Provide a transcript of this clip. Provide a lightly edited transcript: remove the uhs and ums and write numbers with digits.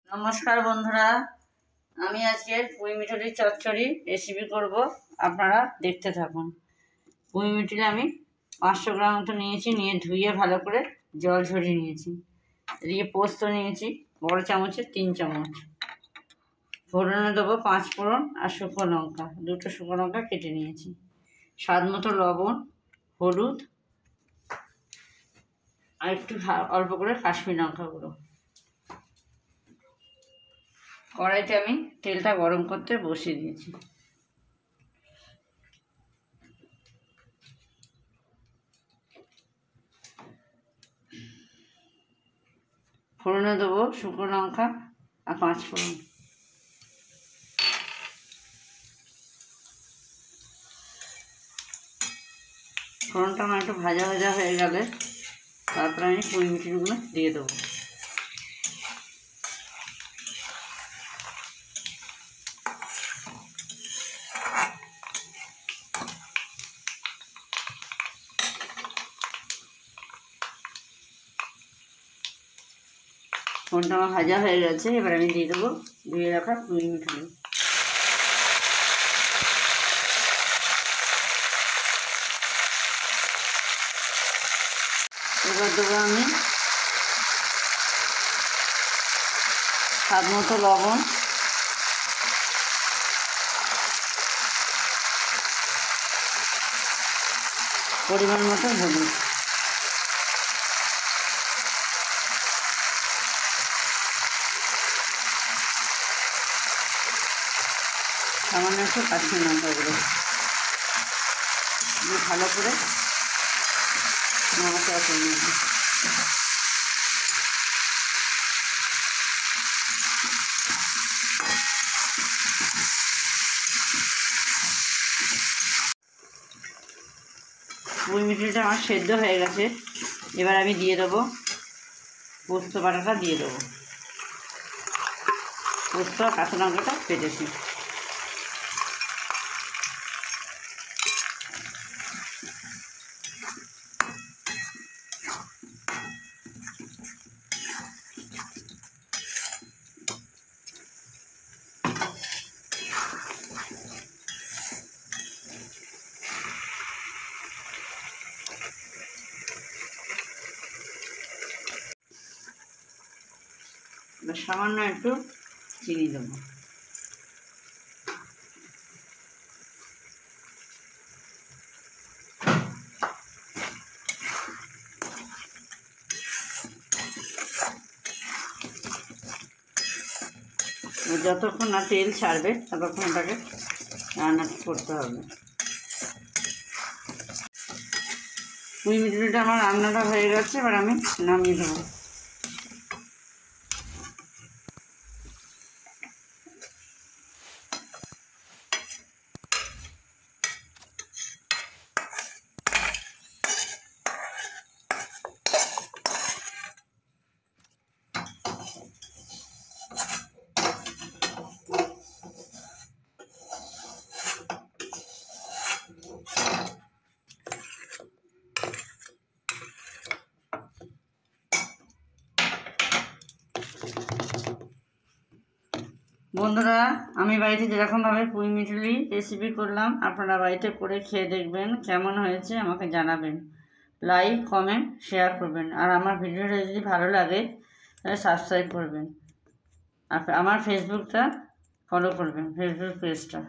নমস্কার বন্ধুরা, আমি আজকের পুঁই মিঠুলি চচ্চড়ি রেসিপি করব। আপনারা দেখতে থাকুন। পুঁই মিঠুলি আমি 500 গ্রাম মতো নিয়েছি, নিয়ে ধুয়ে ভালো করে জল ঝরিয়ে নিয়েছি। এদিকে পোস্ত নিয়েছি বড় চামচে 3 চামচ। ফোড়নে দেবো 5 ফোড়ন আর শুকনো লঙ্কা, 2টো শুকনো লঙ্কা কেটে নিয়েছি। স্বাদ মতো লবণ, হলুদ আর একটু অল্প করে কাশ্মীরি লঙ্কা গুঁড়ো। কড়াইতে আমি তেলটা গরম করতে বসিয়ে দিয়েছি। ফোড়নে দেবো শুকনো লঙ্কা আর 5 ফোড়ন। ফোড়নটা আমার একটু ভাজা ভাজা হয়ে গেলে তারপরে আমি পুঁই মিঠুলিগুলো দিয়ে দেবো। ফোড়নটা আমার ভাজা হয়ে গেছে, এবার আমি দিয়ে দেবো ধুয়ে রাখা পুঁই মিঠুলি। এবার দেবো আমি স্বাদ মতো লবণ, পরিমাণ মতো হলুদ। সামান্য একটু কাশ্মীরি লঙ্কা গুঁড়ো দিয়ে ভালো করে নাড়াচাড়া করে নেব। পুঁই মিঠুলিটা আমার সেদ্ধ হয়ে গেছে, এবার আমি দিয়ে দেবো পোস্ত বাটাটা দিয়ে দেবো। পোস্ত আর কাঁচা লঙ্কাটা কেটেছি। সামান্য একটু চিনি দেবো। যতক্ষণ না তেল ছাড়বে ততক্ষণ এটাকে রান্না করতে হবে। পুঁই মিঠুলিটা আমার রান্নাটা হয়ে গেছে, এবার আমি নামিয়ে দেবো। বন্ধুরা, আমি বাড়িতে যেরকমভাবে পুঁই মিঠুলি রেসিপি করলাম আপনারা বাড়িতে করে খেয়ে দেখবেন, কেমন হয়েছে আমাকে জানাবেন। লাইক, কমেন্ট, শেয়ার করবেন। আর আমার ভিডিওটা যদি ভালো লাগে তাহলে সাবস্ক্রাইব করবেন। আমার ফেসবুকটা ফলো করবেন, ফেসবুক পেজটা।